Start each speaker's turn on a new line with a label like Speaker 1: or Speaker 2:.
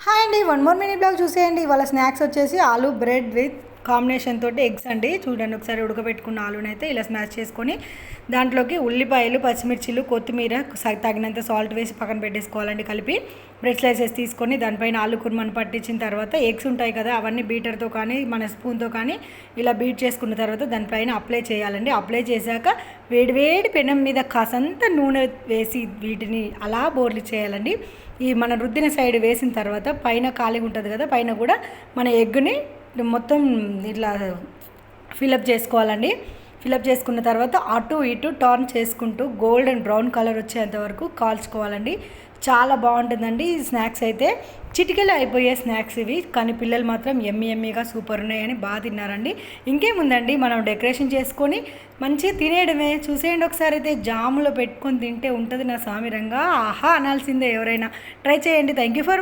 Speaker 1: Hi అండి, one more mini blog చూసేయండి. ఇవాళ స్నాక్స్ వచ్చేసి ఆలూ బ్రెడ్ విత్ కాంబినేషన్ తోటి ఎగ్స్ అండి. చూడండి, ఒకసారి ఉడకబెట్టుకున్న ఆలూని అయితే ఇలా స్మాష్ చేసుకొని దాంట్లోకి ఉల్లిపాయలు, పచ్చిమిర్చిలు, కొత్తిమీర, తగినంత సాల్ట్ వేసి పక్కన పెట్టేసుకోవాలండి. కలిపి బ్రెడ్ స్లైసెస్ తీసుకొని దానిపైన ఆలూ కుర్మాను పట్టించిన తర్వాత ఎగ్స్ ఉంటాయి కదా, అవన్నీ బీటర్తో కానీ మన స్పూన్తో కానీ ఇలా బీట్ చేసుకున్న తర్వాత దానిపైన అప్లై చేయాలండి. అప్లై చేశాక వేడివేడి పెనం మీద కాసంత నూనె వేసి వీటిని అలా బోర్లు చేయాలండి. ఈ మన రుద్దిన సైడ్ వేసిన తర్వాత పైన ఖాళీగా ఉంటుంది కదా, పైన కూడా మన ఎగ్ని మొత్తం ఇట్లా ఫిలప్ చేసుకోవాలండి. ఫిలప్ చేసుకున్న తర్వాత అటు ఇటు టర్న్ చేసుకుంటూ గోల్డెన్ బ్రౌన్ కలర్ వచ్చేంత వరకు కాల్చుకోవాలండి. చాలా బాగుంటుందండి ఈ స్నాక్స్ అయితే. చిటికెలు అయిపోయే స్నాక్స్ ఇవి, కానీ పిల్లలు మాత్రం ఎమ్మీగా సూపర్ ఉన్నాయని బాగా తిన్నారండి. ఇంకేముందండి, మనం డెకరేషన్ చేసుకొని మంచిగా తినేయడమే. చూసేయండి ఒకసారి అయితే, జాములో పెట్టుకొని తింటే ఉంటుంది నా సామిరంగా ఆహా అనాల్సిందే. ఎవరైనా ట్రై చేయండి. Thank you for